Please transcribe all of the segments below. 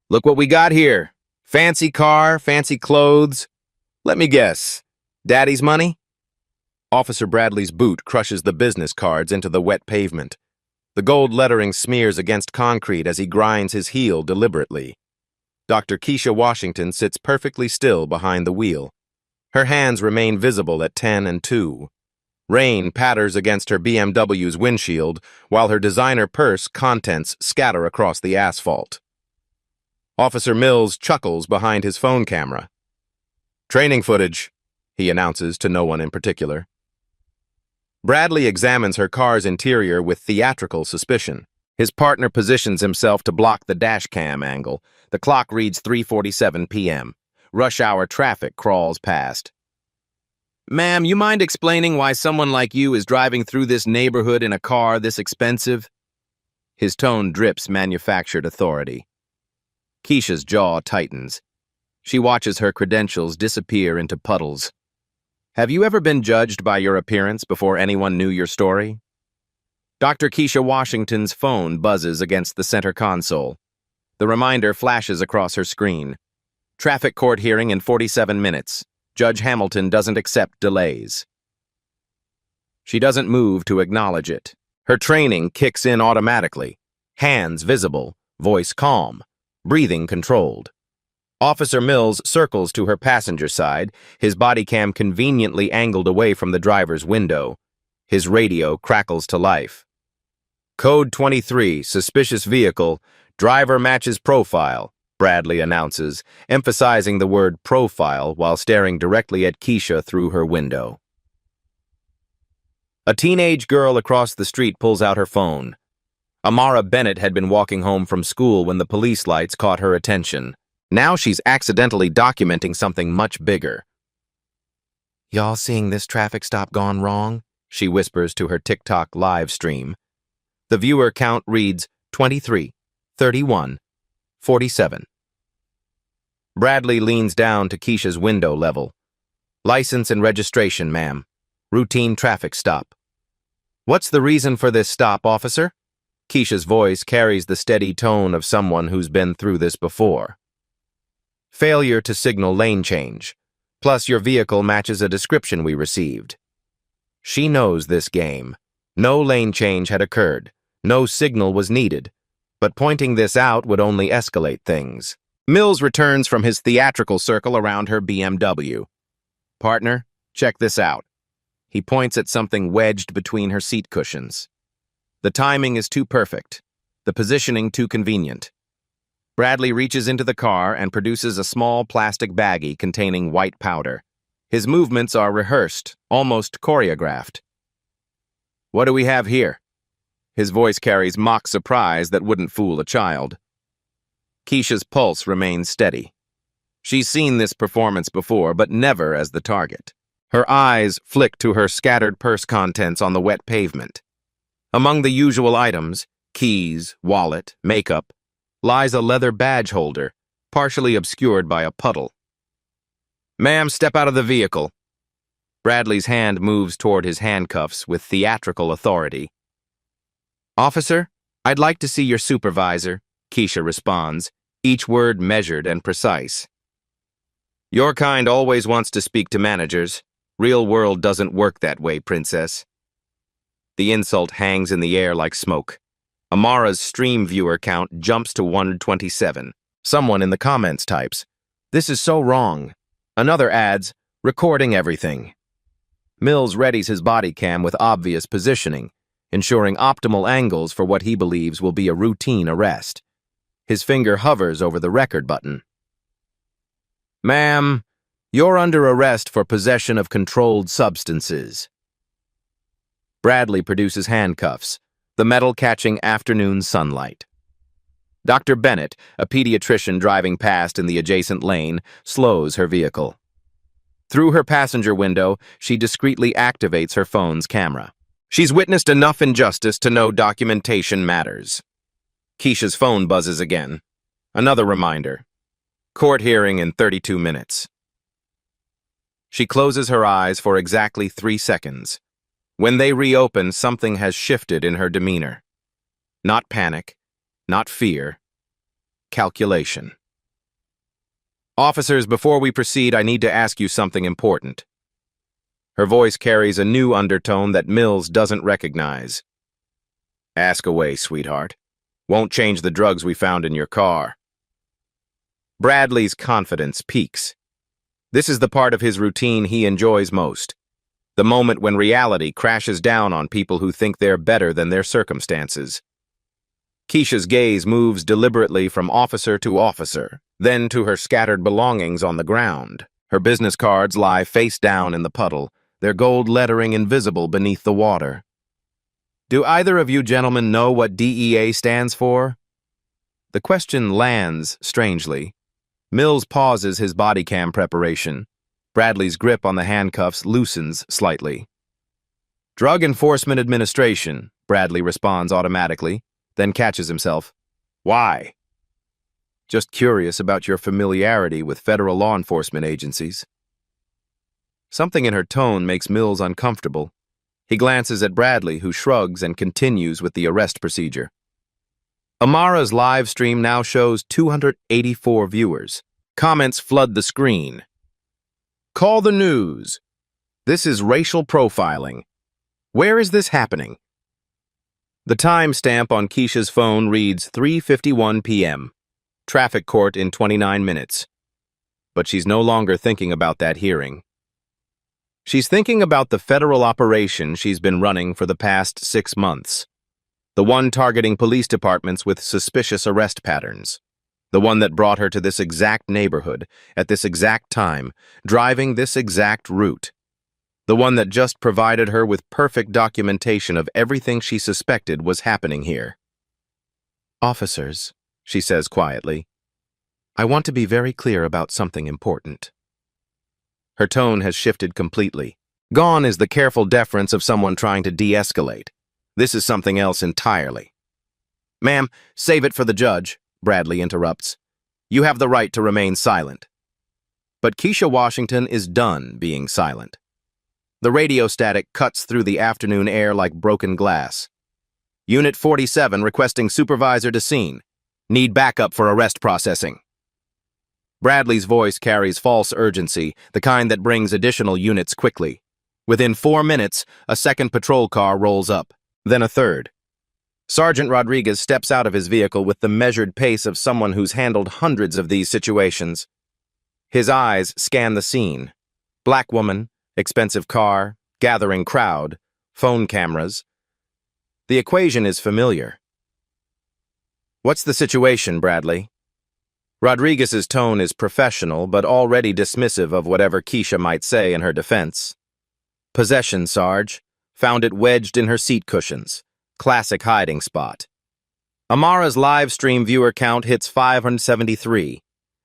Look what we got here. Fancy car, fancy clothes. Let me guess. Daddy's money? Officer Bradley's boot crushes the business cards into the wet pavement. The gold lettering smears against concrete as he grinds his heel deliberately. Dr. Keisha Washington sits perfectly still behind the wheel. Her hands remain visible at 10 and 2. Rain patters against her BMW's windshield, while her designer purse contents scatter across the asphalt. Officer Mills chuckles behind his phone camera. "Training footage," he announces to no one in particular. Bradley examines her car's interior with theatrical suspicion. His partner positions himself to block the dash cam angle. The clock reads 3:47 p.m. Rush hour traffic crawls past. "Ma'am, you mind explaining why someone like you is driving through this neighborhood in a car this expensive?" His tone drips manufactured authority. Keisha's jaw tightens. She watches her credentials disappear into puddles. "Have you ever been judged by your appearance before anyone knew your story?" Dr. Keisha Washington's phone buzzes against the center console. The reminder flashes across her screen. Traffic court hearing in 47 minutes. Judge Hamilton doesn't accept delays. She doesn't move to acknowledge it. Her training kicks in automatically. Hands visible, voice calm, breathing controlled. Officer Mills circles to her passenger side, his body cam conveniently angled away from the driver's window. His radio crackles to life. "Code 23, suspicious vehicle, driver matches profile," Bradley announces, emphasizing the word profile while staring directly at Keisha through her window. A teenage girl across the street pulls out her phone. Amara Bennett had been walking home from school when the police lights caught her attention. Now she's accidentally documenting something much bigger. "Y'all seeing this traffic stop gone wrong?" she whispers to her TikTok live stream. The viewer count reads 23, 31, 47. Bradley leans down to Keisha's window level. "License and registration, ma'am. Routine traffic stop." "What's the reason for this stop, officer?" Keisha's voice carries the steady tone of someone who's been through this before. "Failure to signal lane change. Plus your vehicle matches a description we received." She knows this game. No lane change had occurred. No signal was needed. But pointing this out would only escalate things. Mills returns from his theatrical circle around her BMW. "Partner, check this out." He points at something wedged between her seat cushions. The timing is too perfect. The positioning too convenient. Bradley reaches into the car and produces a small plastic baggie containing white powder. His movements are rehearsed, almost choreographed. "What do we have here?" His voice carries mock surprise that wouldn't fool a child. Keisha's pulse remains steady. She's seen this performance before, but never as the target. Her eyes flick to her scattered purse contents on the wet pavement. Among the usual items, keys, wallet, makeup, lies a leather badge holder, partially obscured by a puddle. "Ma'am, step out of the vehicle." Bradley's hand moves toward his handcuffs with theatrical authority. "Officer, I'd like to see your supervisor," Keisha responds, each word measured and precise. "Your kind always wants to speak to managers. Real world doesn't work that way, princess." The insult hangs in the air like smoke. Amara's stream viewer count jumps to 127. Someone in the comments types, "This is so wrong." Another adds, "Recording everything." Mills readies his body cam with obvious positioning, ensuring optimal angles for what he believes will be a routine arrest. His finger hovers over the record button. "Ma'am, you're under arrest for possession of controlled substances." Bradley produces handcuffs, the metal catching afternoon sunlight. Dr. Bennett, a pediatrician driving past in the adjacent lane, slows her vehicle. Through her passenger window, she discreetly activates her phone's camera. She's witnessed enough injustice to know documentation matters. Keisha's phone buzzes again. Another reminder. Court hearing in 32 minutes. She closes her eyes for exactly 3 seconds. When they reopen, something has shifted in her demeanor. Not panic, not fear, calculation. Officers, before we proceed, I need to ask you something important. Her voice carries a new undertone that Mills doesn't recognize. Ask away, sweetheart. Won't change the drugs we found in your car. Bradley's confidence peaks. This is the part of his routine he enjoys most. The moment when reality crashes down on people who think they're better than their circumstances. Keisha's gaze moves deliberately from officer to officer, then to her scattered belongings on the ground. Her business cards lie face down in the puddle, their gold lettering invisible beneath the water. Do either of you gentlemen know what DEA stands for? The question lands strangely. Mills pauses his body cam preparation. Bradley's grip on the handcuffs loosens slightly. Drug Enforcement Administration, Bradley responds automatically, then catches himself. Why? Just curious about your familiarity with federal law enforcement agencies. Something in her tone makes Mills uncomfortable. He glances at Bradley, who shrugs and continues with the arrest procedure. Amara's live stream now shows 284 viewers. Comments flood the screen. Call the news. This is racial profiling. Where is this happening? The timestamp on Keisha's phone reads 3:51 p.m. Traffic court in 29 minutes. But she's no longer thinking about that hearing. She's thinking about the federal operation she's been running for the past 6 months. The one targeting police departments with suspicious arrest patterns. The one that brought her to this exact neighborhood, at this exact time, driving this exact route. The one that just provided her with perfect documentation of everything she suspected was happening here. Officers, she says quietly, I want to be very clear about something important. Her tone has shifted completely. Gone is the careful deference of someone trying to de-escalate. This is something else entirely. Ma'am, save it for the judge, Bradley interrupts. You have the right to remain silent. But Keisha Washington is done being silent. The radio static cuts through the afternoon air like broken glass. Unit 47 requesting supervisor to scene. Need backup for arrest processing. Bradley's voice carries false urgency, the kind that brings additional units quickly. Within 4 minutes, a second patrol car rolls up, then a third. Sergeant Rodriguez steps out of his vehicle with the measured pace of someone who's handled hundreds of these situations. His eyes scan the scene. Black woman, expensive car, gathering crowd, phone cameras. The equation is familiar. What's the situation, Bradley? Rodriguez's tone is professional, but already dismissive of whatever Keisha might say in her defense. Possession, Sarge. Found it wedged in her seat cushions. Classic hiding spot. Amara's live stream viewer count hits 573.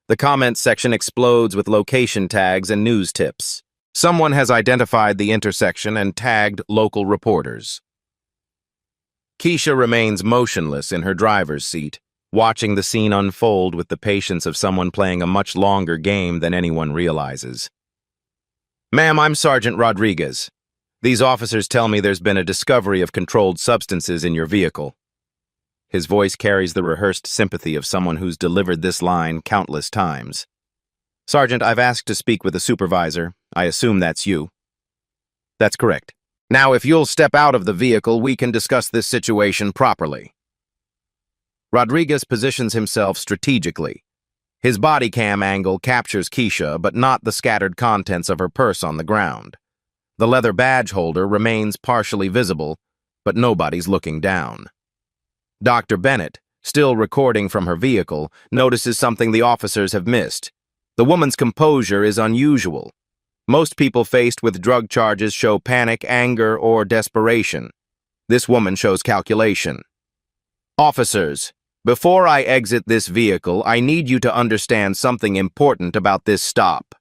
The comments section explodes with location tags and news tips. Someone has identified the intersection and tagged local reporters. Keisha remains motionless in her driver's seat, watching the scene unfold with the patience of someone playing a much longer game than anyone realizes. Ma'am, I'm Sergeant Rodriguez. These officers tell me there's been a discovery of controlled substances in your vehicle. His voice carries the rehearsed sympathy of someone who's delivered this line countless times. Sergeant, I've asked to speak with a supervisor. I assume that's you. That's correct. Now, if you'll step out of the vehicle, we can discuss this situation properly. Rodriguez positions himself strategically. His body cam angle captures Keisha, but not the scattered contents of her purse on the ground. The leather badge holder remains partially visible, but nobody's looking down. Dr. Bennett, still recording from her vehicle, notices something the officers have missed. The woman's composure is unusual. Most people faced with drug charges show panic, anger, or desperation. This woman shows calculation. Officers, before I exit this vehicle, I need you to understand something important about this stop.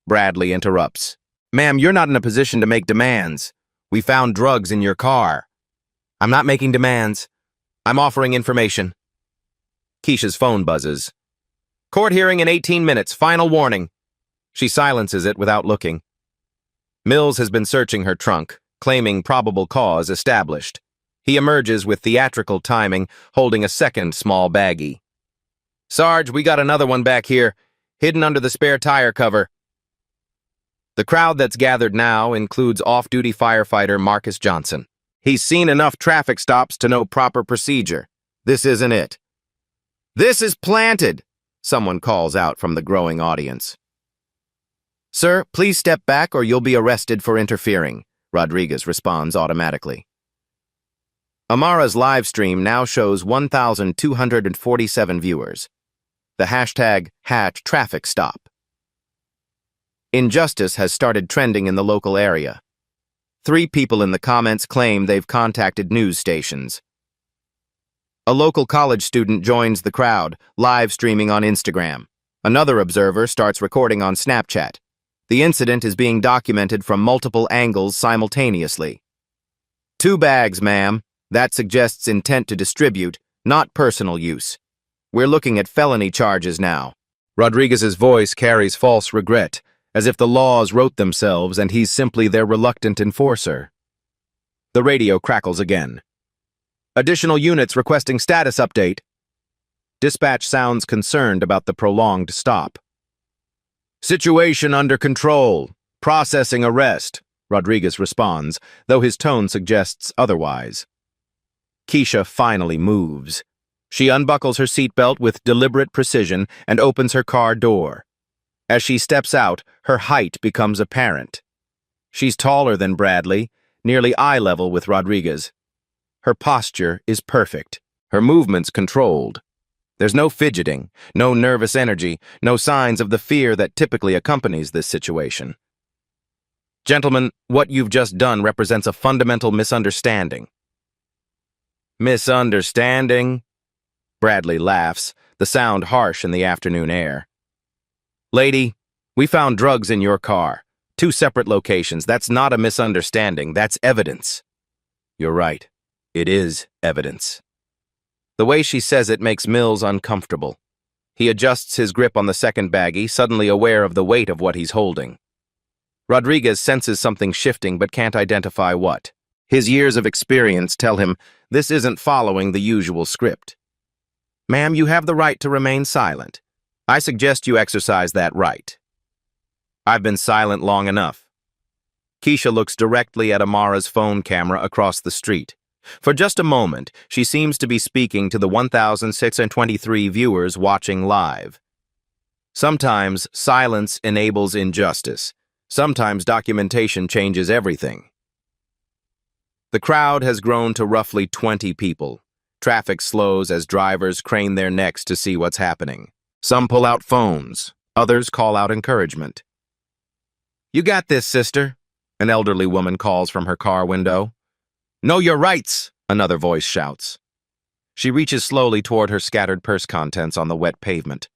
Bradley interrupts. Ma'am, you're not in a position to make demands. We found drugs in your car. I'm not making demands. I'm offering information. Keisha's phone buzzes. Court hearing in 18 minutes, final warning. She silences it without looking. Mills has been searching her trunk, claiming probable cause established. He emerges with theatrical timing, holding a second small baggie. Sarge, we got another one back here, hidden under the spare tire cover. The crowd that's gathered now includes off-duty firefighter Marcus Johnson. He's seen enough traffic stops to know proper procedure. This isn't it. "This is planted," someone calls out from the growing audience. "Sir, please step back or you'll be arrested for interfering," Rodriguez responds automatically. Amara's live stream now shows 1,247 viewers. The hashtag #trafficstop. Injustice has started trending in the local area. 3 people in the comments claim they've contacted news stations. A local college student joins the crowd, live streaming on Instagram. Another observer starts recording on Snapchat. The incident is being documented from multiple angles simultaneously. "2 bags, ma'am. That suggests intent to distribute, not personal use. We're looking at felony charges now." Rodriguez's voice carries false regret, as if the laws wrote themselves and he's simply their reluctant enforcer. The radio crackles again. "Additional units requesting status update." Dispatch sounds concerned about the prolonged stop. "Situation under control. Processing arrest," Rodriguez responds, though his tone suggests otherwise. Keisha finally moves. She unbuckles her seatbelt with deliberate precision and opens her car door. As she steps out, her height becomes apparent. She's taller than Bradley, nearly eye level with Rodriguez. Her posture is perfect, her movements controlled. There's no fidgeting, no nervous energy, no signs of the fear that typically accompanies this situation. "Gentlemen, what you've just done represents a fundamental misunderstanding." "Misunderstanding?" Bradley laughs, the sound harsh in the afternoon air. "Lady, we found drugs in your car. 2 separate locations. That's not a misunderstanding, that's evidence." "You're right. It is evidence." The way she says it makes Mills uncomfortable. He adjusts his grip on the second baggie, suddenly aware of the weight of what he's holding. Rodriguez senses something shifting but can't identify what. His years of experience tell him this isn't following the usual script. "Ma'am, you have the right to remain silent. I suggest you exercise that right." "I've been silent long enough." Keisha looks directly at Amara's phone camera across the street. For just a moment, she seems to be speaking to the 1,623 viewers watching live. Sometimes silence enables injustice. Sometimes documentation changes everything. The crowd has grown to roughly 20 people. Traffic slows as drivers crane their necks to see what's happening. Some pull out phones. Others call out encouragement. "You got this, sister," an elderly woman calls from her car window. "Know your rights," another voice shouts. She reaches slowly toward her scattered purse contents on the wet pavement.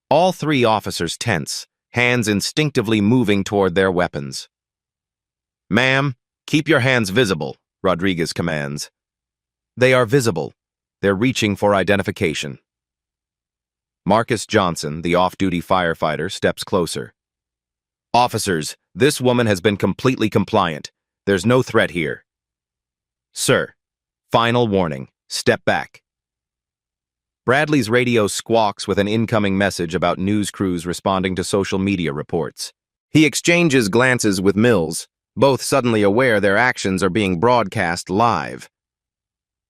All 3 officers tense, hands instinctively moving toward their weapons. "Ma'am, keep your hands visible," Rodriguez commands. They are visible. They're reaching for identification. Marcus Johnson, the off-duty firefighter, steps closer. "Officers, this woman has been completely compliant. There's no threat here." "Sir, final warning. Step back." Bradley's radio squawks with an incoming message about news crews responding to social media reports. He exchanges glances with Mills, both suddenly aware their actions are being broadcast live.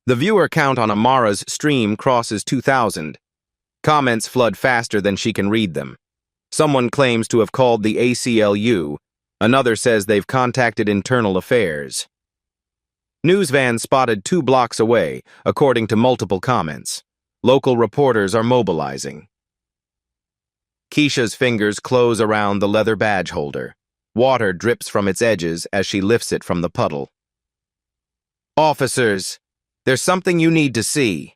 The viewer count on Amara's stream crosses 2,000. Comments flood faster than she can read them. Someone claims to have called the ACLU. Another says they've contacted Internal Affairs. News van spotted 2 blocks away, according to multiple comments. Local reporters are mobilizing. Keisha's fingers close around the leather badge holder. Water drips from its edges as she lifts it from the puddle. "Officers, there's something you need to see."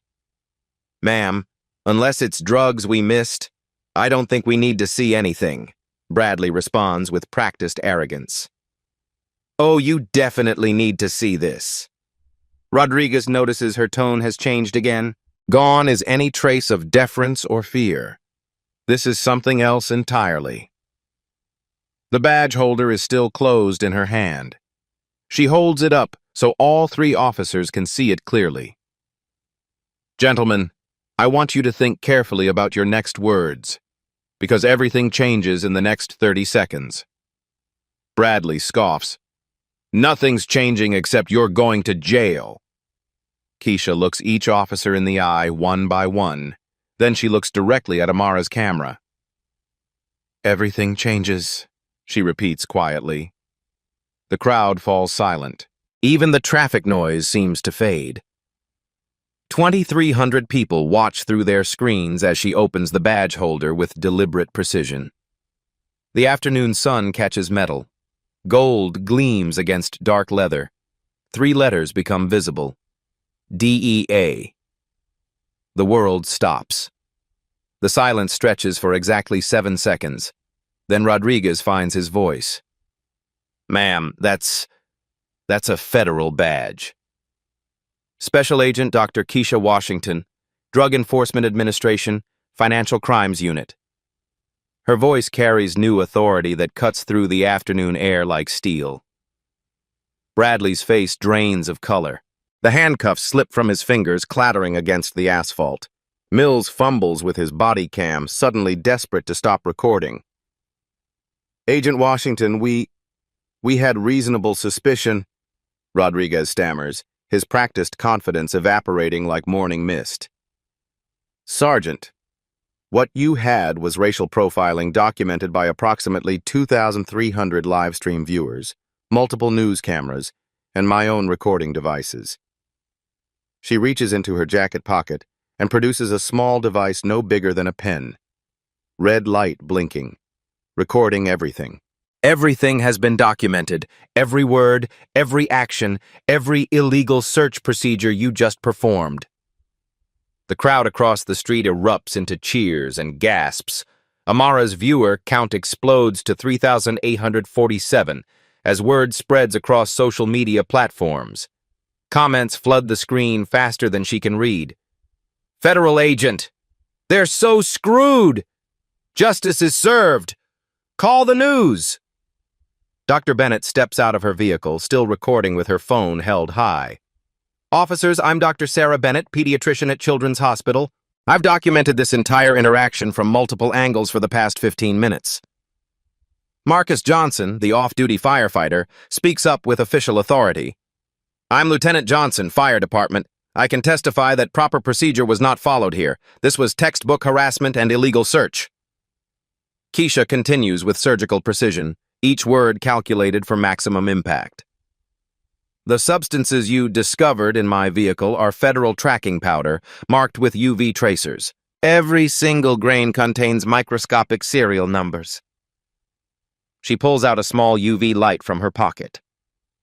"Ma'am, unless it's drugs we missed, I don't think we need to see anything," Bradley responds with practiced arrogance. "Oh, you definitely need to see this." Rodriguez notices her tone has changed again. Gone is any trace of deference or fear. This is something else entirely. The badge holder is still closed in her hand. She holds it up so all 3 officers can see it clearly. "Gentlemen, I want you to think carefully about your next words, because everything changes in the next 30 seconds. Bradley scoffs. Nothing's changing except you're going to jail. Keisha looks each officer in the eye one by one. Then she looks directly at Amara's camera. Everything changes, she repeats quietly. The crowd falls silent. Even the traffic noise seems to fade. 2,300 people watch through their screens as she opens the badge holder with deliberate precision. The afternoon sun catches metal. Gold gleams against dark leather. 3 letters become visible. DEA. The world stops. The silence stretches for exactly 7 seconds. Then Rodriguez finds his voice. Ma'am, that's a federal badge. Special Agent Dr. Keisha Washington, Drug Enforcement Administration, Financial Crimes Unit. Her voice carries new authority that cuts through the afternoon air like steel. Bradley's face drains of color. The handcuffs slip from his fingers, clattering against the asphalt. Mills fumbles with his body cam, suddenly desperate to stop recording. Agent Washington, we had reasonable suspicion, Rodriguez stammers, his practiced confidence evaporating like morning mist. Sergeant, what you had was racial profiling documented by approximately 2,300 live stream viewers, multiple news cameras, and my own recording devices. She reaches into her jacket pocket and produces a small device no bigger than a pen. Red light blinking, recording everything. Everything has been documented. Every word, every action, every illegal search procedure you just performed. The crowd across the street erupts into cheers and gasps. Amara's viewer count explodes to 3,847 as word spreads across social media platforms. Comments flood the screen faster than she can read. Federal agent! They're so screwed! Justice is served! Call the news! Dr. Bennett steps out of her vehicle, still recording with her phone held high. Officers, I'm Dr. Sarah Bennett, pediatrician at Children's Hospital. I've documented this entire interaction from multiple angles for the past 15 minutes. Marcus Johnson, the off-duty firefighter, speaks up with official authority. I'm Lieutenant Johnson, Fire Department. I can testify that proper procedure was not followed here. This was textbook harassment and illegal search. Keisha continues with surgical precision, each word calculated for maximum impact. The substances you discovered in my vehicle are federal tracking powder, marked with UV tracers. Every single grain contains microscopic serial numbers. She pulls out a small UV light from her pocket.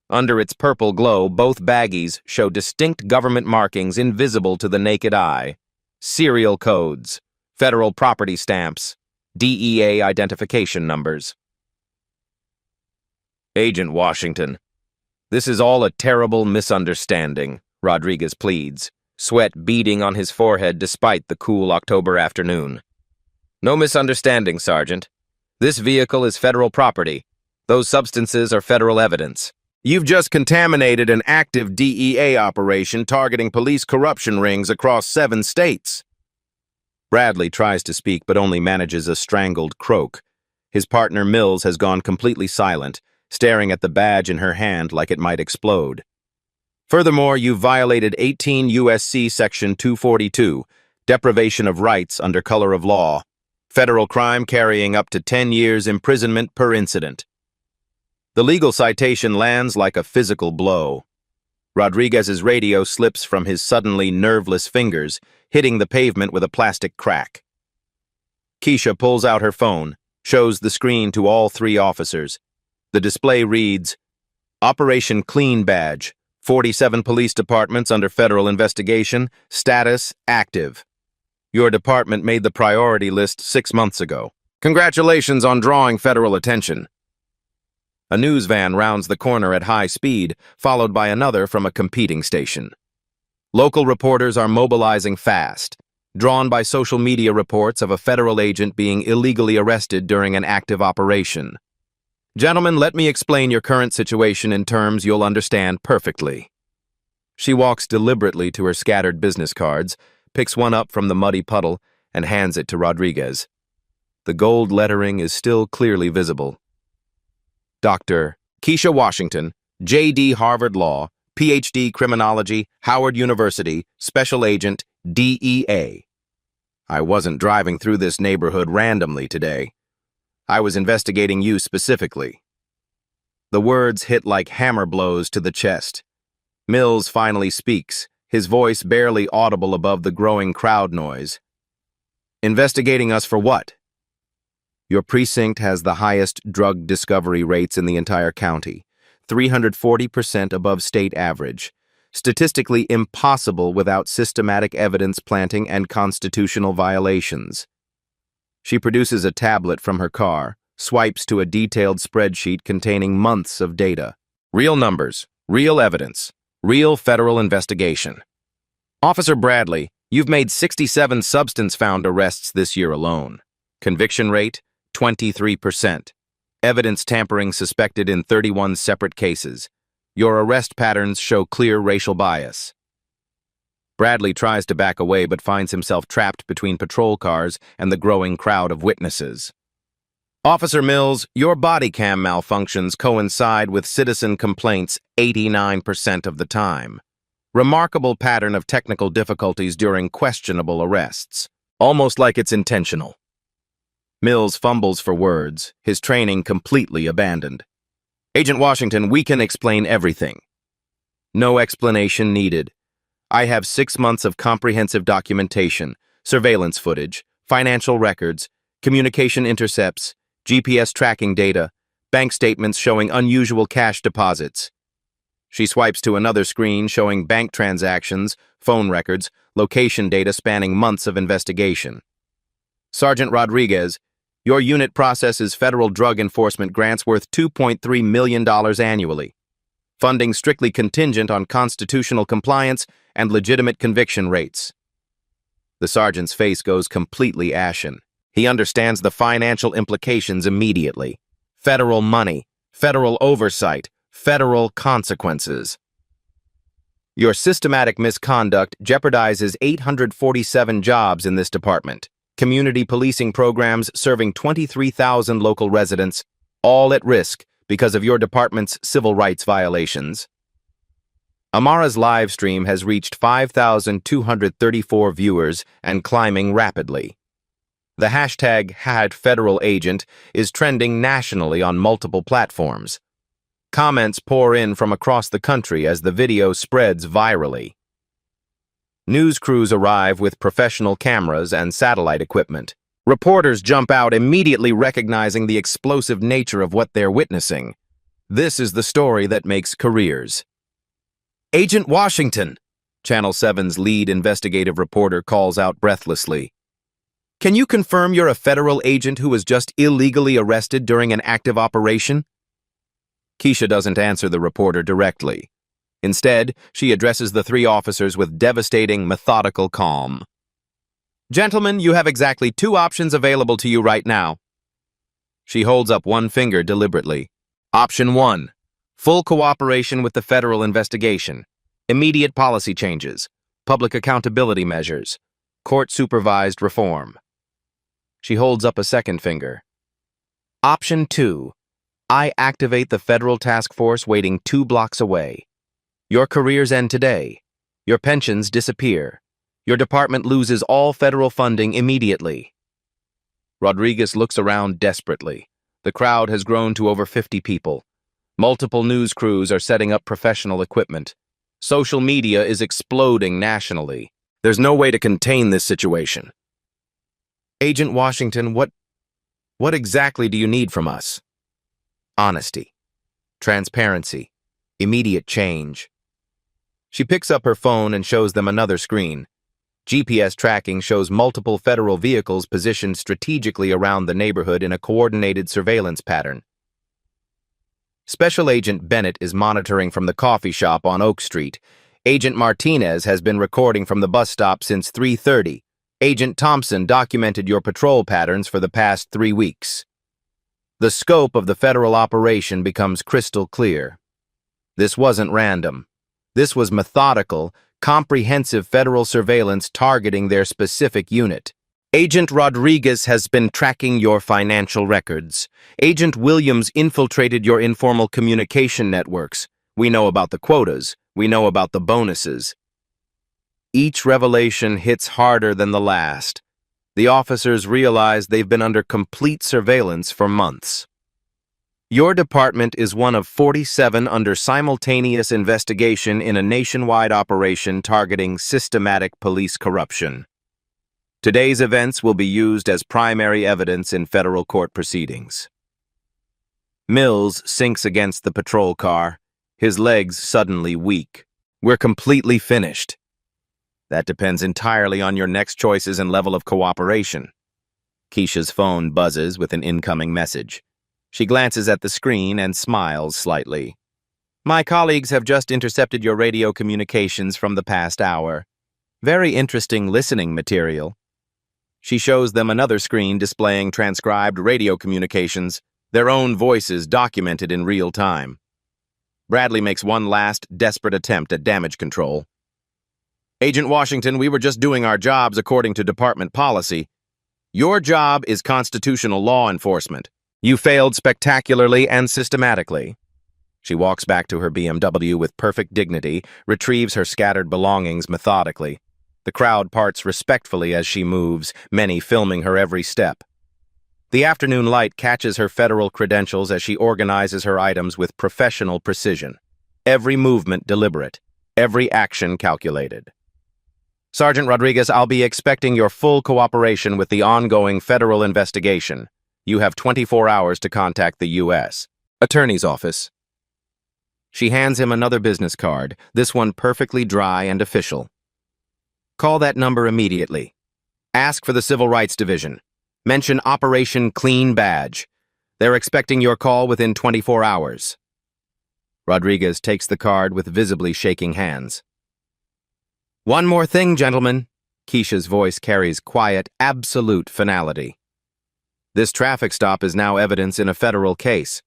Under its purple glow, both baggies show distinct government markings invisible to the naked eye. Serial codes, federal property stamps, DEA identification numbers. Agent Washington, this is all a terrible misunderstanding, Rodriguez pleads, sweat beading on his forehead despite the cool October afternoon. No misunderstanding, Sergeant. This vehicle is federal property. Those substances are federal evidence. You've just contaminated an active DEA operation targeting police corruption rings across 7 states. Bradley tries to speak but only manages a strangled croak. His partner Mills has gone completely silent, staring at the badge in her hand like it might explode. Furthermore, you violated 18 U.S.C. Section 242, deprivation of rights under color of law, federal crime carrying up to 10 years imprisonment per incident. The legal citation lands like a physical blow. Rodriguez's radio slips from his suddenly nerveless fingers, hitting the pavement with a plastic crack. Keisha pulls out her phone, shows the screen to all 3 officers. The display reads, Operation Clean Badge, 47 police departments under federal investigation, status active. Your department made the priority list 6 months ago. Congratulations on drawing federal attention. A news van rounds the corner at high speed, followed by another from a competing station. Local reporters are mobilizing fast, drawn by social media reports of a federal agent being illegally arrested during an active operation. Gentlemen, let me explain your current situation in terms you'll understand perfectly. She walks deliberately to her scattered business cards, picks one up from the muddy puddle, and hands it to Rodriguez. The gold lettering is still clearly visible. Dr. Keisha Washington, J.D. Harvard Law, Ph.D. Criminology, Howard University, Special Agent, DEA. I wasn't driving through this neighborhood randomly today. I was investigating you specifically. The words hit like hammer blows to the chest. Mills finally speaks, his voice barely audible above the growing crowd noise. Investigating us for what? Your precinct has the highest drug discovery rates in the entire county, 340% above state average. Statistically impossible without systematic evidence planting and constitutional violations. She produces a tablet from her car, swipes to a detailed spreadsheet containing months of data. Real numbers, real evidence, real federal investigation. Officer Bradley, you've made 67 substance-found arrests this year alone. Conviction rate, 23%. Evidence tampering suspected in 31 separate cases. Your arrest patterns show clear racial bias. Bradley tries to back away but finds himself trapped between patrol cars and the growing crowd of witnesses. Officer Mills, your body cam malfunctions coincide with citizen complaints 89% of the time. Remarkable pattern of technical difficulties during questionable arrests. Almost like it's intentional. Mills fumbles for words, his training completely abandoned. Agent Washington, we can explain everything. No explanation needed. I have 6 months of comprehensive documentation, surveillance footage, financial records, communication intercepts, GPS tracking data, bank statements showing unusual cash deposits. She swipes to another screen showing bank transactions, phone records, location data spanning months of investigation. Sergeant Rodriguez, your unit processes federal drug enforcement grants worth $2.3 million annually. Funding strictly contingent on constitutional compliance and legitimate conviction rates. The sergeant's face goes completely ashen. He understands the financial implications immediately. Federal money, federal oversight, federal consequences. Your systematic misconduct jeopardizes 847 jobs in this department. Community policing programs serving 23,000 local residents, all at risk because of your department's civil rights violations. Amara's live stream has reached 5,234 viewers and climbing rapidly. The hashtag #FederalAgent is trending nationally on multiple platforms. Comments pour in from across the country as the video spreads virally. News crews arrive with professional cameras and satellite equipment. Reporters jump out, immediately recognizing the explosive nature of what they're witnessing. This is the story that makes careers. Agent Washington, Channel 7's lead investigative reporter calls out breathlessly. Can you confirm you're a federal agent who was just illegally arrested during an active operation? Keisha doesn't answer the reporter directly. Instead, she addresses the 3 officers with devastating, methodical calm. Gentlemen, you have exactly 2 options available to you right now. She holds up one finger deliberately. Option 1. Full cooperation with the federal investigation. Immediate policy changes. Public accountability measures. Court-supervised reform. She holds up a second finger. Option 2. I activate the federal task force waiting 2 blocks away. Your careers end today. Your pensions disappear. Your department loses all federal funding immediately. Rodriguez looks around desperately. The crowd has grown to over 50 people. Multiple news crews are setting up professional equipment. Social media is exploding nationally. There's no way to contain this situation. Agent Washington, what exactly do you need from us? Honesty. Transparency. Immediate change. She picks up her phone and shows them another screen. GPS tracking shows multiple federal vehicles positioned strategically around the neighborhood in a coordinated surveillance pattern. Special Agent Bennett is monitoring from the coffee shop on Oak Street. Agent Martinez has been recording from the bus stop since 3:30. Agent Thompson documented your patrol patterns for the past 3 weeks. The scope of the federal operation becomes crystal clear. This wasn't random. This was methodical, comprehensive federal surveillance targeting their specific unit. Agent Rodriguez has been tracking your financial records. Agent Williams infiltrated your informal communication networks. We know about the quotas. We know about the bonuses. Each revelation hits harder than the last. The officers realize they've been under complete surveillance for months. Your department is one of 47 under simultaneous investigation in a nationwide operation targeting systematic police corruption. Today's events will be used as primary evidence in federal court proceedings. Mills sinks against the patrol car, his legs suddenly weak. We're completely finished. That depends entirely on your next choices and level of cooperation. Keisha's phone buzzes with an incoming message. She glances at the screen and smiles slightly. My colleagues have just intercepted your radio communications from the past hour. Very interesting listening material. She shows them another screen displaying transcribed radio communications, their own voices documented in real time. Bradley makes one last, desperate attempt at damage control. Agent Washington, we were just doing our jobs according to department policy. Your job is constitutional law enforcement. You failed spectacularly and systematically. She walks back to her BMW with perfect dignity, retrieves her scattered belongings methodically. The crowd parts respectfully as she moves, many filming her every step. The afternoon light catches her federal credentials as she organizes her items with professional precision. Every movement deliberate, every action calculated. Sergeant Rodriguez, I'll be expecting your full cooperation with the ongoing federal investigation. You have 24 hours to contact the U.S. Attorney's Office. She hands him another business card, this one perfectly dry and official. Call that number immediately. Ask for the Civil Rights Division. Mention Operation Clean Badge. They're expecting your call within 24 hours. Rodriguez takes the card with visibly shaking hands. One more thing, gentlemen. Keisha's voice carries quiet, absolute finality. This traffic stop is now evidence in a federal case.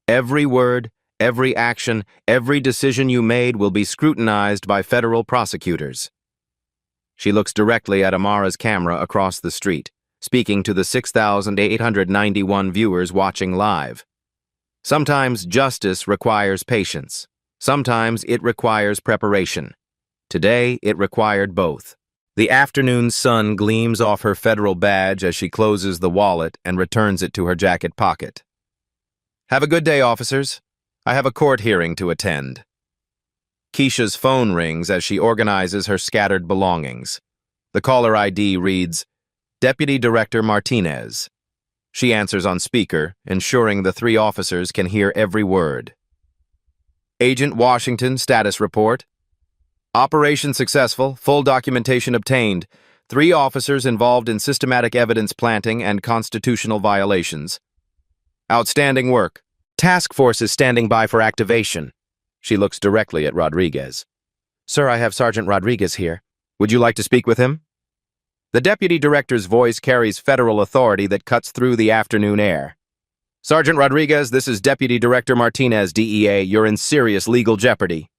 Every word, every action, every decision you made will be scrutinized by federal prosecutors. She looks directly at Amara's camera across the street, speaking to the 6,891 viewers watching live. Sometimes justice requires patience. Sometimes it requires preparation. Today, it required both. The afternoon sun gleams off her federal badge as she closes the wallet and returns it to her jacket pocket. Have a good day, officers. I have a court hearing to attend. Keisha's phone rings as she organizes her scattered belongings. The caller ID reads, Deputy Director Martinez. She answers on speaker, ensuring the three officers can hear every word. Agent Washington, status report. Operation successful, full documentation obtained. 3 officers involved in systematic evidence planting and constitutional violations. Outstanding work. Task force is standing by for activation. She looks directly at Rodriguez. Sir, I have Sergeant Rodriguez here. Would you like to speak with him? The deputy director's voice carries federal authority that cuts through the afternoon air. Sergeant Rodriguez, this is Deputy Director Martinez, DEA. You're in serious legal jeopardy.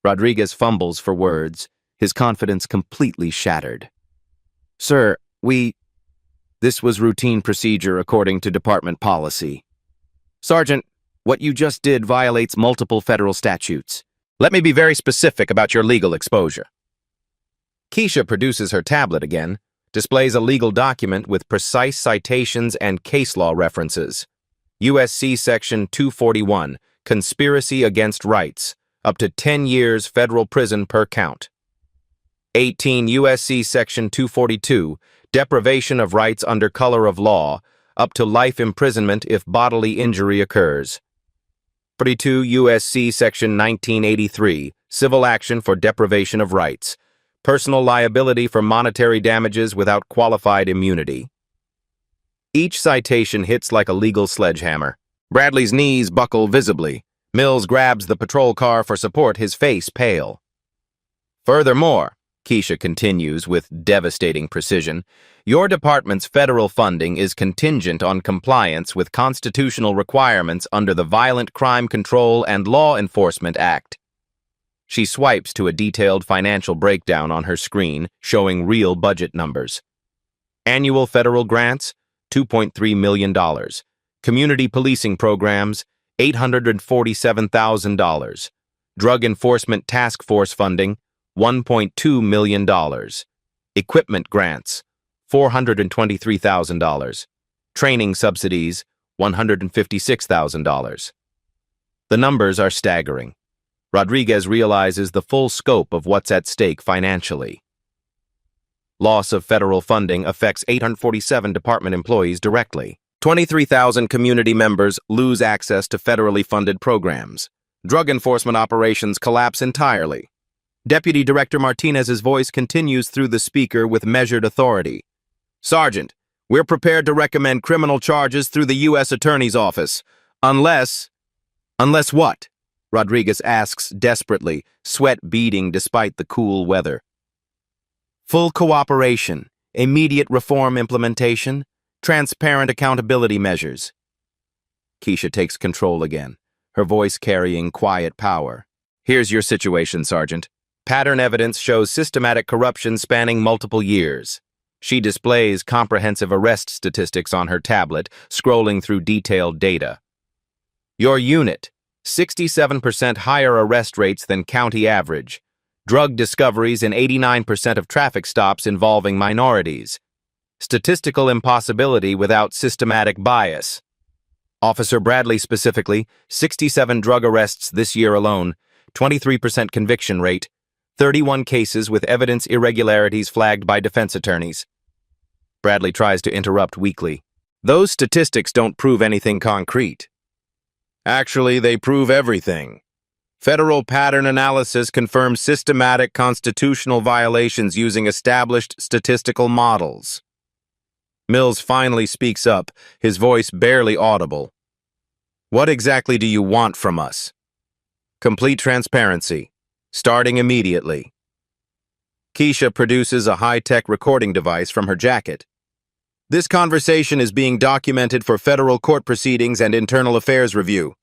Rodriguez fumbles for words, his confidence completely shattered. Sir, This was routine procedure according to department policy. Sergeant, what you just did violates multiple federal statutes. Let me be very specific about your legal exposure. Keisha produces her tablet again, displays a legal document with precise citations and case law references. USC Section 241, Conspiracy Against Rights, up to 10 years federal prison per count. 18 USC Section 242, Deprivation of Rights under color of law, up to life imprisonment if bodily injury occurs. 42 USC Section 1983, Civil Action for Deprivation of Rights, personal liability for monetary damages without qualified immunity. Each citation hits like a legal sledgehammer. Bradley's knees buckle visibly. Mills grabs the patrol car for support, his face pale. Furthermore, Keisha continues with devastating precision, your department's federal funding is contingent on compliance with constitutional requirements under the Violent Crime Control and Law Enforcement Act. She swipes to a detailed financial breakdown on her screen showing real budget numbers. Annual federal grants, $2.3 million. Community policing programs, $847,000. Drug Enforcement Task Force funding, $1.2 million. Equipment grants, $423,000. Training subsidies, $156,000. The numbers are staggering. Rodriguez realizes the full scope of what's at stake financially. Loss of federal funding affects 847 department employees directly. 23,000 community members lose access to federally funded programs. Drug enforcement operations collapse entirely. Deputy Director Martinez's voice continues through the speaker with measured authority. Sergeant, we're prepared to recommend criminal charges through the U.S. Attorney's Office. Unless what? Rodriguez asks desperately, sweat beading despite the cool weather. Full cooperation, immediate reform implementation, transparent accountability measures. Keisha takes control again, her voice carrying quiet power. Here's your situation, Sergeant. Pattern evidence shows systematic corruption spanning multiple years. She displays comprehensive arrest statistics on her tablet, scrolling through detailed data. Your unit, 67% higher arrest rates than county average. Drug discoveries in 89% of traffic stops involving minorities. Statistical impossibility without systematic bias. Officer Bradley specifically, 67 drug arrests this year alone, 23% conviction rate, 31 cases with evidence irregularities flagged by defense attorneys. Bradley tries to interrupt weakly. Those statistics don't prove anything concrete. Actually, they prove everything. Federal pattern analysis confirms systematic constitutional violations using established statistical models. Mills finally speaks up, his voice barely audible. What exactly do you want from us? Complete transparency, starting immediately. Keisha produces a high-tech recording device from her jacket. This conversation is being documented for federal court proceedings and internal affairs review.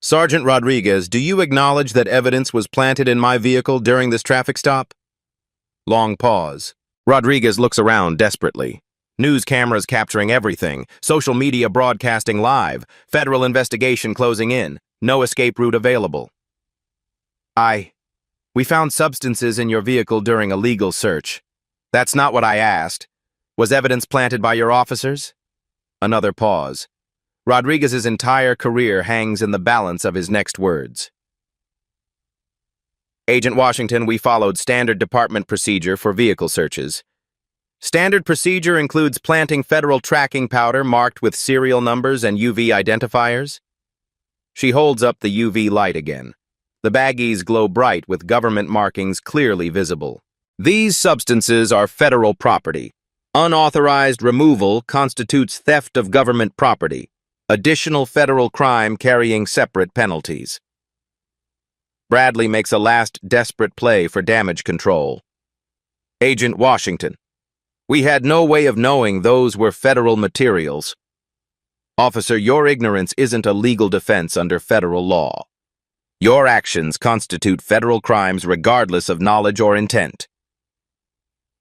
Sergeant Rodriguez, do you acknowledge that evidence was planted in my vehicle during this traffic stop? Long pause. Rodriguez looks around desperately. News cameras capturing everything, social media broadcasting live, federal investigation closing in, no escape route available. We found substances in your vehicle during a legal search. That's not what I asked. Was evidence planted by your officers? Another pause. Rodriguez's entire career hangs in the balance of his next words. Agent Washington, we followed standard department procedure for vehicle searches. Standard procedure includes planting federal tracking powder marked with serial numbers and UV identifiers. She holds up the UV light again. The baggies glow bright with government markings clearly visible. These substances are federal property. Unauthorized removal constitutes theft of government property. Additional federal crime carrying separate penalties. Bradley makes a last desperate play for damage control. Agent Washington, we had no way of knowing those were federal materials. Officer, your ignorance isn't a legal defense under federal law. Your actions constitute federal crimes regardless of knowledge or intent.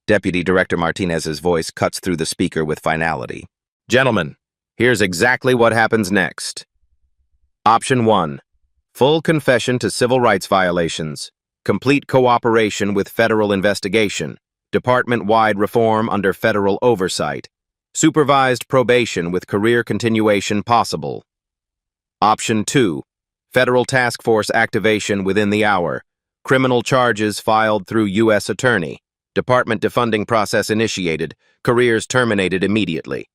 Deputy Director Martinez's voice cuts through the speaker with finality. Gentlemen, here's exactly what happens next. Option 1. Full confession to civil rights violations. Complete cooperation with federal investigation. Department-wide reform under federal oversight. Supervised probation with career continuation possible. Option 2. Federal task force activation within the hour. Criminal charges filed through U.S. Attorney. Department defunding process initiated. Careers terminated immediately.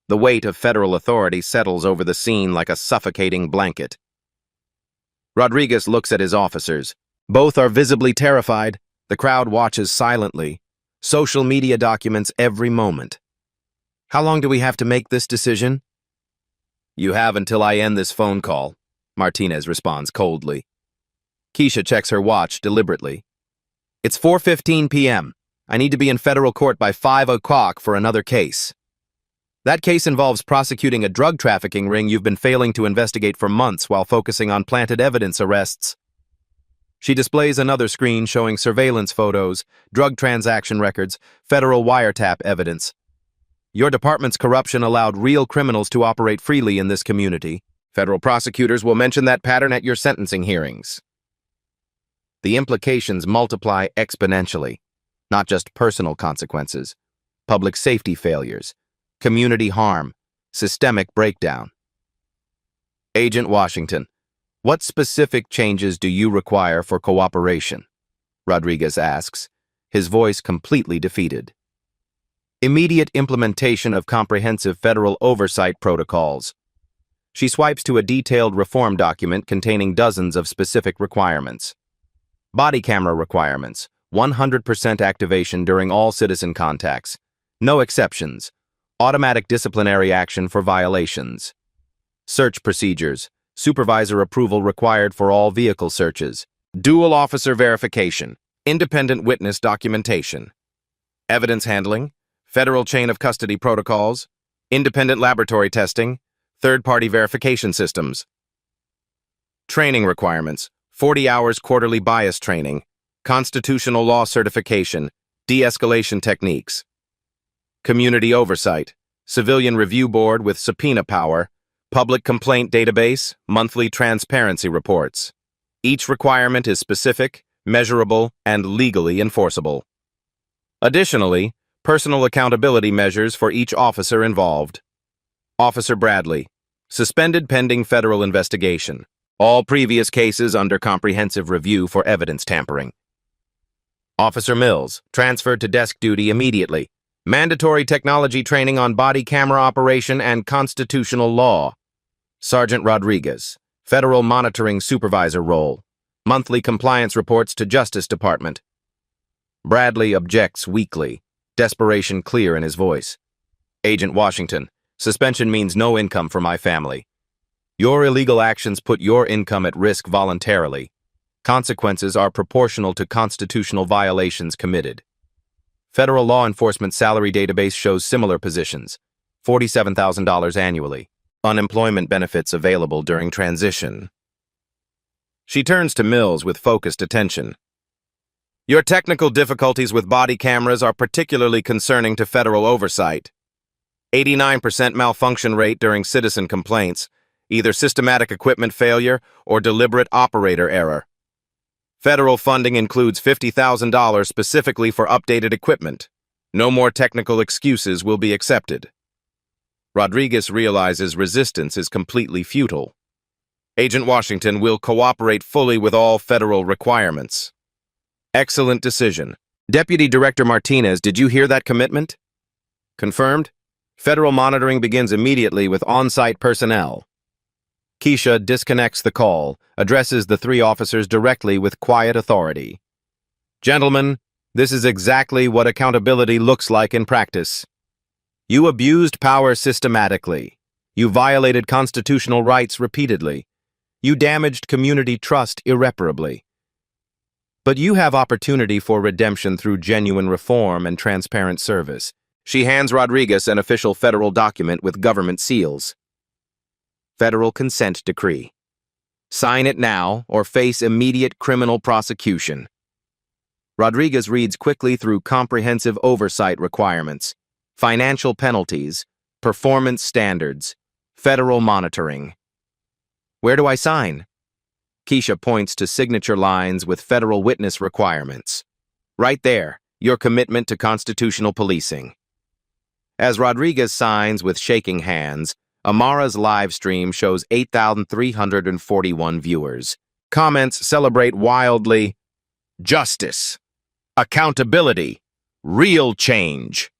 The weight of federal authority settles over the scene like a suffocating blanket. Rodriguez looks at his officers. Both are visibly terrified. The crowd watches silently. Social media documents every moment. How long do we have to make this decision? You have until I end this phone call, Martinez responds coldly. Keisha checks her watch deliberately. It's 4:15 p.m. I need to be in federal court by 5 o'clock for another case. That case involves prosecuting a drug trafficking ring you've been failing to investigate for months while focusing on planted evidence arrests. She displays another screen showing surveillance photos, drug transaction records, federal wiretap evidence. Your department's corruption allowed real criminals to operate freely in this community. Federal prosecutors will mention that pattern at your sentencing hearings. The implications multiply exponentially, not just personal consequences, public safety failures, community harm, systemic breakdown. Agent Washington, what specific changes do you require for cooperation? Rodriguez asks, his voice completely defeated. Immediate implementation of comprehensive federal oversight protocols. She swipes to a detailed reform document containing dozens of specific requirements. Body camera requirements, 100% activation during all citizen contacts. No exceptions. Automatic disciplinary action for violations. Search procedures. Supervisor approval required for all vehicle searches. Dual officer verification. Independent witness documentation. Evidence handling. Federal chain of custody protocols. Independent laboratory testing. Third-party verification systems. Training requirements. 40 hours quarterly bias training. Constitutional law certification. De-escalation techniques. Community oversight. Civilian review board with subpoena power. Public complaint database. Monthly transparency reports. Each requirement is specific, measurable, and legally enforceable. Additionally, personal accountability measures for each officer involved. Officer Bradley, suspended pending federal investigation. All previous cases under comprehensive review for evidence tampering. Officer Mills, transferred to desk duty immediately. Mandatory technology training on body camera operation and constitutional law. Sergeant Rodriguez, federal monitoring supervisor role. Monthly compliance reports to Justice Department. Bradley objects weakly, desperation clear in his voice. Agent Washington, suspension means no income for my family. Your illegal actions put your income at risk voluntarily. Consequences are proportional to constitutional violations committed. Federal law enforcement salary database shows similar positions. $47,000 annually. Unemployment benefits available during transition. She turns to Mills with focused attention. Your technical difficulties with body cameras are particularly concerning to federal oversight. 89% malfunction rate during citizen complaints, either systematic equipment failure or deliberate operator error. Federal funding includes $50,000 specifically for updated equipment. No more technical excuses will be accepted. Rodriguez realizes resistance is completely futile. Agent Washington will cooperate fully with all federal requirements. Excellent decision. Deputy Director Martinez, did you hear that commitment? Confirmed. Federal monitoring begins immediately with on-site personnel. Keisha disconnects the call, addresses the three officers directly with quiet authority. Gentlemen, this is exactly what accountability looks like in practice. You abused power systematically. You violated constitutional rights repeatedly. You damaged community trust irreparably. But you have opportunity for redemption through genuine reform and transparent service. She hands Rodriguez an official federal document with government seals. Federal Consent Decree. Sign it now or face immediate criminal prosecution. Rodriguez reads quickly through comprehensive oversight requirements, financial penalties, performance standards, federal monitoring. Where do I sign? Keisha points to signature lines with federal witness requirements. Right there, your commitment to constitutional policing. As Rodriguez signs with shaking hands, Amara's live stream shows 8,341 viewers. Comments celebrate wildly. Justice. Accountability. Real change.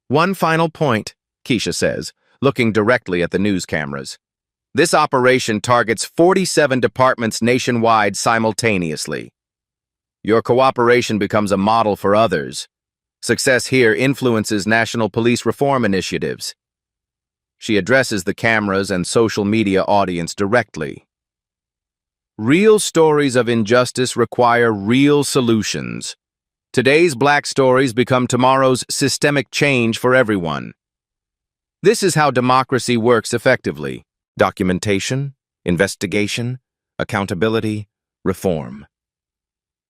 One final point, Keisha says, looking directly at the news cameras. This operation targets 47 departments nationwide simultaneously. Your cooperation becomes a model for others. Success here influences national police reform initiatives. She addresses the cameras and social media audience directly. Real stories of injustice require real solutions. Today's black stories become tomorrow's systemic change for everyone. This is how democracy works effectively. Documentation, investigation, accountability, reform.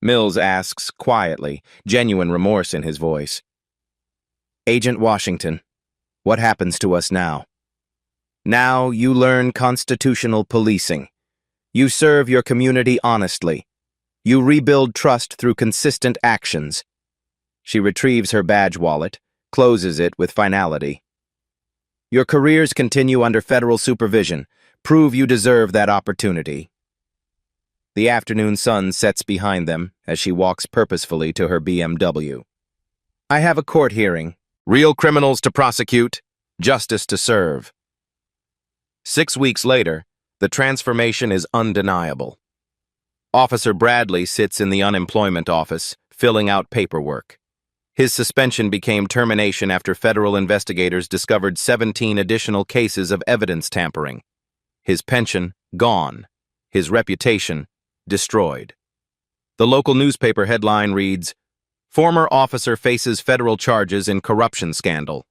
Mills asks quietly, genuine remorse in his voice. Agent Washington, what happens to us now? Now you learn constitutional policing. You serve your community honestly. You rebuild trust through consistent actions. She retrieves her badge wallet, closes it with finality. Your careers continue under federal supervision. Prove you deserve that opportunity. The afternoon sun sets behind them as she walks purposefully to her BMW. I have a court hearing. Real criminals to prosecute, justice to serve. 6 weeks later, the transformation is undeniable. Officer Bradley sits in the unemployment office, filling out paperwork. His suspension became termination after federal investigators discovered 17 additional cases of evidence tampering. His pension, gone. His reputation, destroyed. The local newspaper headline reads, Former officer faces federal charges in corruption scandal.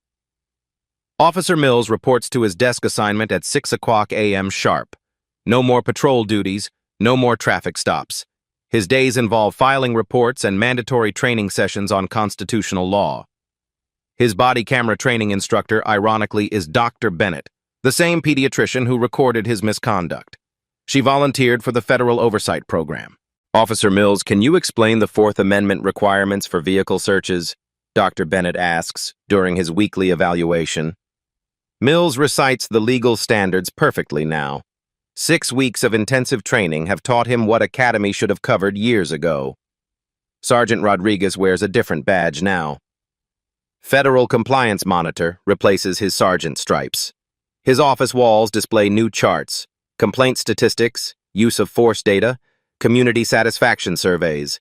Officer Mills reports to his desk assignment at 6 o'clock a.m. sharp. No more patrol duties, no more traffic stops. His days involve filing reports and mandatory training sessions on constitutional law. His body camera training instructor, ironically, is Dr. Bennett, the same pediatrician who recorded his misconduct. She volunteered for the federal oversight program. Officer Mills, can you explain the Fourth Amendment requirements for vehicle searches? Dr. Bennett asks during his weekly evaluation. Mills recites the legal standards perfectly now. 6 weeks of intensive training have taught him what Academy should have covered years ago. Sergeant Rodriguez wears a different badge now. Federal Compliance Monitor replaces his sergeant stripes. His office walls display new charts, complaint statistics, use of force data, community satisfaction surveys.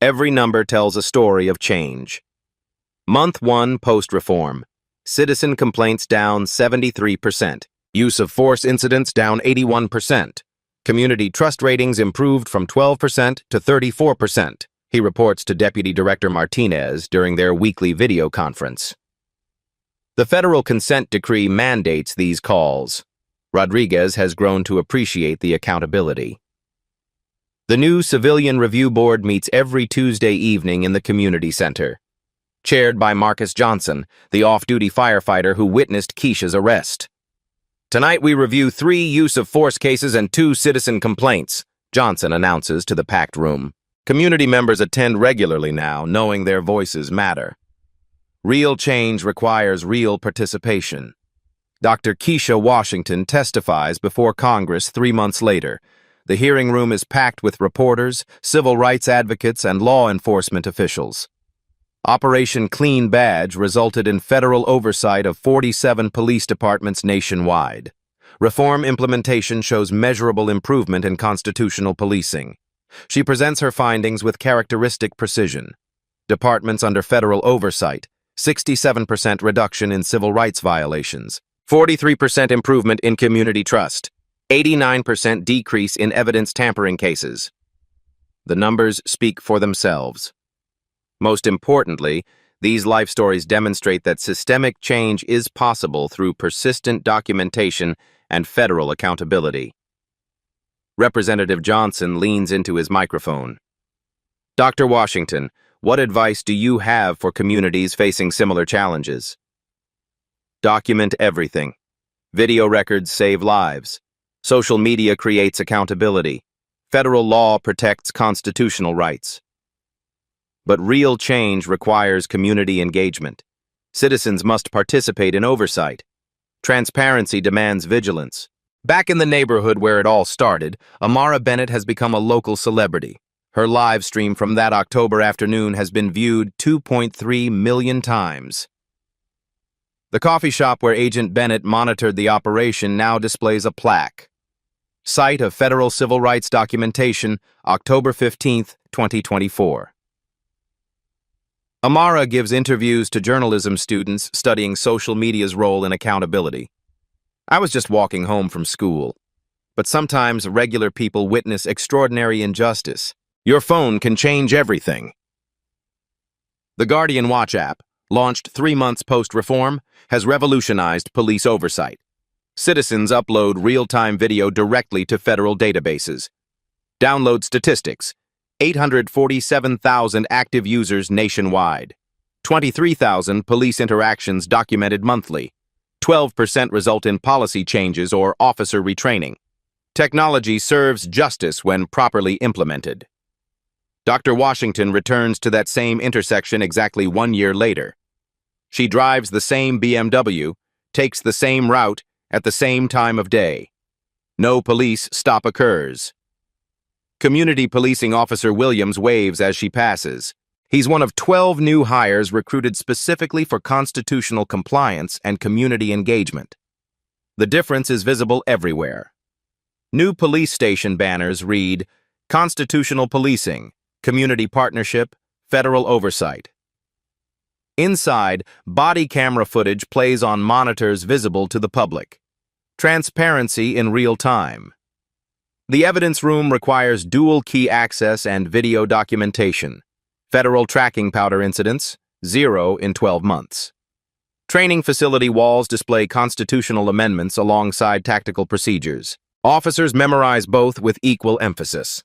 Every number tells a story of change. Month 1 post-reform. Citizen complaints down 73%. Use of force incidents down 81%. Community trust ratings improved from 12% to 34%, he reports to Deputy Director Martinez during their weekly video conference. The federal consent decree mandates these calls. Rodriguez has grown to appreciate the accountability. The new Civilian Review Board meets every Tuesday evening in the community center. Chaired by Marcus Johnson, the off-duty firefighter who witnessed Keisha's arrest. Tonight we review 3 use-of-force cases and 2 citizen complaints, Johnson announces to the packed room. Community members attend regularly now, knowing their voices matter. Real change requires real participation. Dr. Keisha Washington testifies before Congress 3 months later. The hearing room is packed with reporters, civil rights advocates, and law enforcement officials. Operation Clean Badge resulted in federal oversight of 47 police departments nationwide. Reform implementation shows measurable improvement in constitutional policing. She presents her findings with characteristic precision. Departments under federal oversight, 67% reduction in civil rights violations, 43% improvement in community trust, 89% decrease in evidence tampering cases. The numbers speak for themselves. Most importantly, these life stories demonstrate that systemic change is possible through persistent documentation and federal accountability. Representative Johnson leans into his microphone. Dr. Washington, what advice do you have for communities facing similar challenges? Document everything. Video records save lives. Social media creates accountability. Federal law protects constitutional rights. But real change requires community engagement. Citizens must participate in oversight. Transparency demands vigilance. Back in the neighborhood where it all started, Amara Bennett has become a local celebrity. Her live stream from that October afternoon has been viewed 2.3 million times. The coffee shop where Agent Bennett monitored the operation now displays a plaque. Site of Federal Civil Rights Documentation, October 15, 2024. Amara gives interviews to journalism students studying social media's role in accountability. I was just walking home from school. But sometimes regular people witness extraordinary injustice. Your phone can change everything. The Guardian Watch app, launched 3 months post-reform, has revolutionized police oversight. Citizens upload real-time video directly to federal databases. Download statistics: 847,000 active users nationwide. 23,000 police interactions documented monthly. 12% result in policy changes or officer retraining. Technology serves justice when properly implemented. Dr. Washington returns to that same intersection exactly 1 year later. She drives the same BMW, takes the same route at the same time of day. No police stop occurs. Community Policing Officer Williams waves as she passes. He's one of 12 new hires recruited specifically for constitutional compliance and community engagement. The difference is visible everywhere. New police station banners read, "Constitutional Policing, Community Partnership, Federal Oversight." Inside, body camera footage plays on monitors visible to the public. Transparency in real time. The evidence room requires dual key access and video documentation. Federal tracking powder incidents, 0 in 12 months. Training facility walls display constitutional amendments alongside tactical procedures. Officers memorize both with equal emphasis.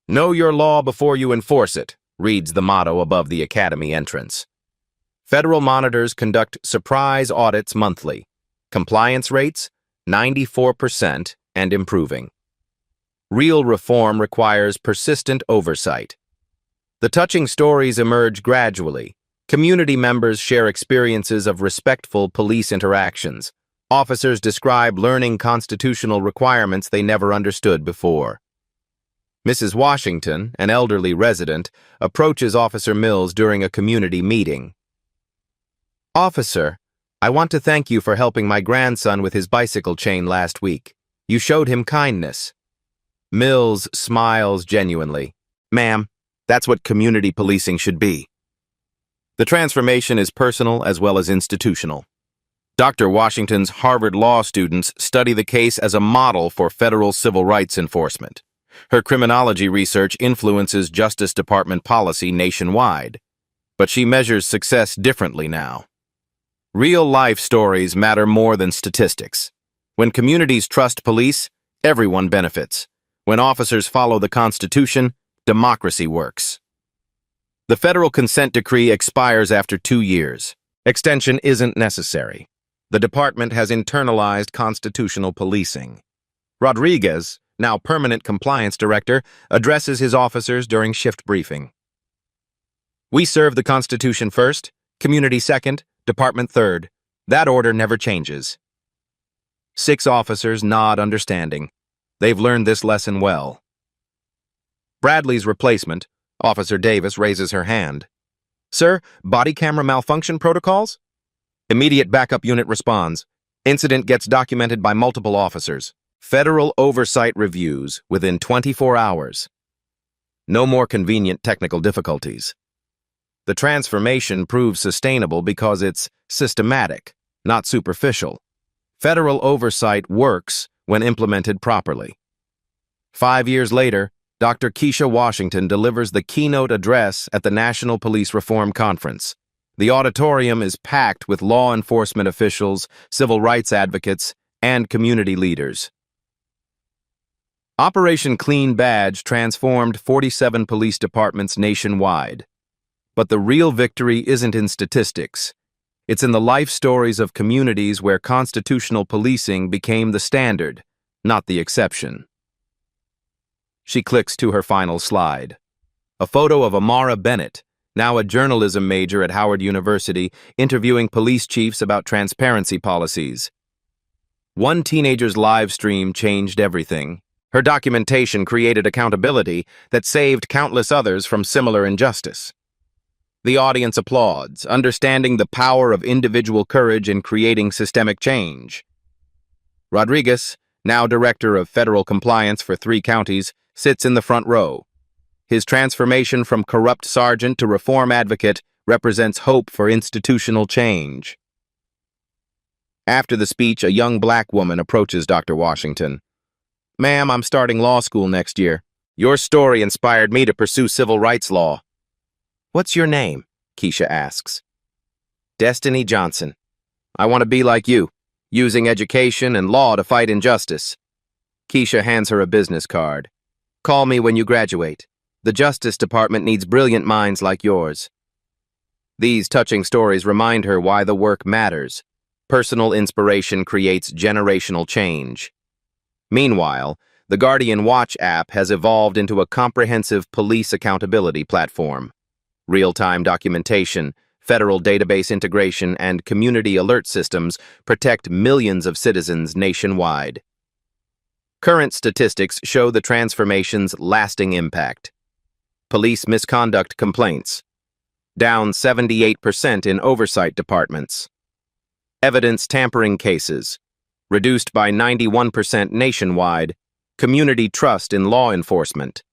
"Know your law before you enforce it," reads the motto above the academy entrance. Federal monitors conduct surprise audits monthly. Compliance rates, 94% and improving. Real reform requires persistent oversight. The touching stories emerge gradually. Community members share experiences of respectful police interactions. Officers describe learning constitutional requirements they never understood before. Mrs. Washington, an elderly resident, approaches Officer Mills during a community meeting. "Officer, I want to thank you for helping my grandson with his bicycle chain last week. You showed him kindness." Mills smiles genuinely. "Ma'am, that's what community policing should be." The transformation is personal as well as institutional. Dr. Washington's Harvard Law students study the case as a model for federal civil rights enforcement. Her criminology research influences Justice Department policy nationwide. But she measures success differently now. Real-life stories matter more than statistics. When communities trust police, everyone benefits. When officers follow the Constitution, democracy works. The federal consent decree expires after 2 years. Extension isn't necessary. The department has internalized constitutional policing. Rodriguez, now permanent compliance director, addresses his officers during shift briefing. "We serve the Constitution first, community second, department third. That order never changes." 6 officers nod understanding. They've learned this lesson well. Bradley's replacement, Officer Davis, raises her hand. "Sir, body camera malfunction protocols?" Immediate backup unit responds. Incident gets documented by multiple officers. Federal oversight reviews within 24 hours. No more convenient technical difficulties. The transformation proves sustainable because it's systematic, not superficial. Federal oversight works when implemented properly. 5 years later, Dr. Keisha Washington delivers the keynote address at the National Police Reform Conference. The auditorium is packed with law enforcement officials, civil rights advocates, and community leaders. Operation Clean Badge transformed 47 police departments nationwide. But the real victory isn't in statistics. It's in the life stories of communities where constitutional policing became the standard, not the exception. She clicks to her final slide. A photo of Amara Bennett, now a journalism major at Howard University, interviewing police chiefs about transparency policies. One teenager's live stream changed everything. Her documentation created accountability that saved countless others from similar injustice. The audience applauds, understanding the power of individual courage in creating systemic change. Rodriguez, now director of federal compliance for 3 counties, sits in the front row. His transformation from corrupt sergeant to reform advocate represents hope for institutional change. After the speech, a young black woman approaches Dr. Washington. "Ma'am, I'm starting law school next year. Your story inspired me to pursue civil rights law." "What's your name?" Keisha asks. "Destiny Johnson. I want to be like you, using education and law to fight injustice." Keisha hands her a business card. Call me when you graduate. The Justice Department needs brilliant minds like yours. These touching stories remind her why the work matters. Personal inspiration creates generational change. Meanwhile, the Guardian Watch app has evolved into a comprehensive police accountability platform. Real-time documentation, federal database integration, and community alert systems protect millions of citizens nationwide. Current statistics show the transformation's lasting impact. Police misconduct complaints, down 78% in oversight departments. Evidence tampering cases, reduced by 91% nationwide. Community trust in law enforcement,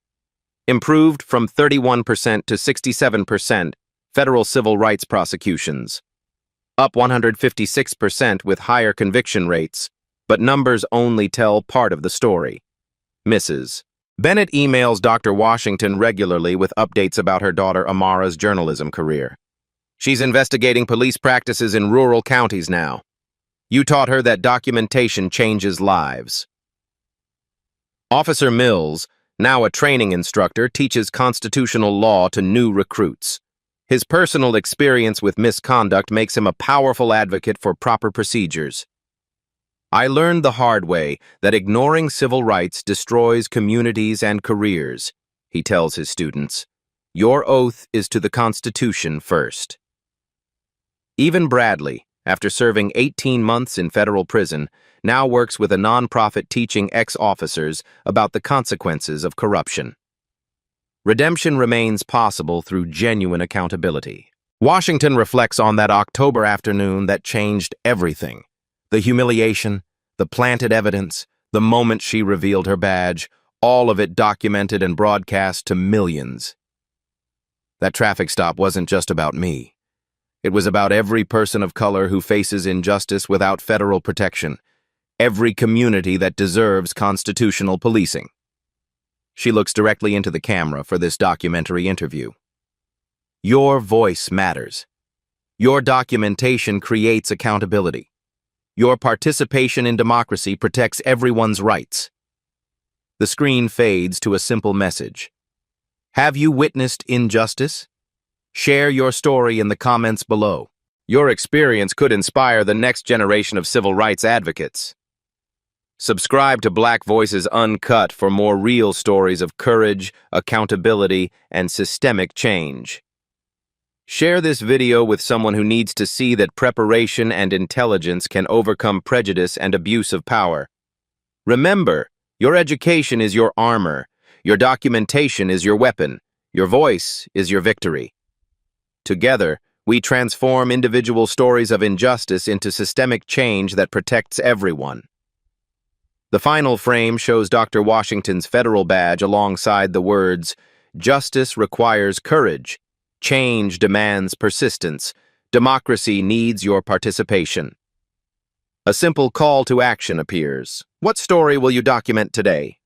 improved from 31% to 67%. Federal civil rights prosecutions, up 156% with higher conviction rates, but numbers only tell part of the story. Mrs. Bennett emails Dr. Washington regularly with updates about her daughter Amara's journalism career. She's investigating police practices in rural counties now. You taught her that documentation changes lives. Officer Mills, now a training instructor, teaches constitutional law to new recruits. His personal experience with misconduct makes him a powerful advocate for proper procedures. I learned the hard way that ignoring civil rights destroys communities and careers, he tells his students. Your oath is to the Constitution first. Even Bradley, after serving 18 months in federal prison, now works with a nonprofit teaching ex-officers about the consequences of corruption. Redemption remains possible through genuine accountability. Washington reflects on that October afternoon that changed everything. The humiliation, the planted evidence, the moment she revealed her badge, all of it documented and broadcast to millions. That traffic stop wasn't just about me. It was about every person of color who faces injustice without federal protection, every community that deserves constitutional policing. She looks directly into the camera for this documentary interview. Your voice matters. Your documentation creates accountability. Your participation in democracy protects everyone's rights. The screen fades to a simple message. Have you witnessed injustice? Share your story in the comments below. Your experience could inspire the next generation of civil rights advocates. Subscribe to Black Voices Uncut for more real stories of courage, accountability, and systemic change. Share this video with someone who needs to see that preparation and intelligence can overcome prejudice and abuse of power. Remember, your education is your armor, your documentation is your weapon, your voice is your victory. Together, we transform individual stories of injustice into systemic change that protects everyone. The final frame shows Dr. Washington's federal badge alongside the words, "Justice requires courage. Change demands persistence. Democracy needs your participation." A simple call to action appears. What story will you document today?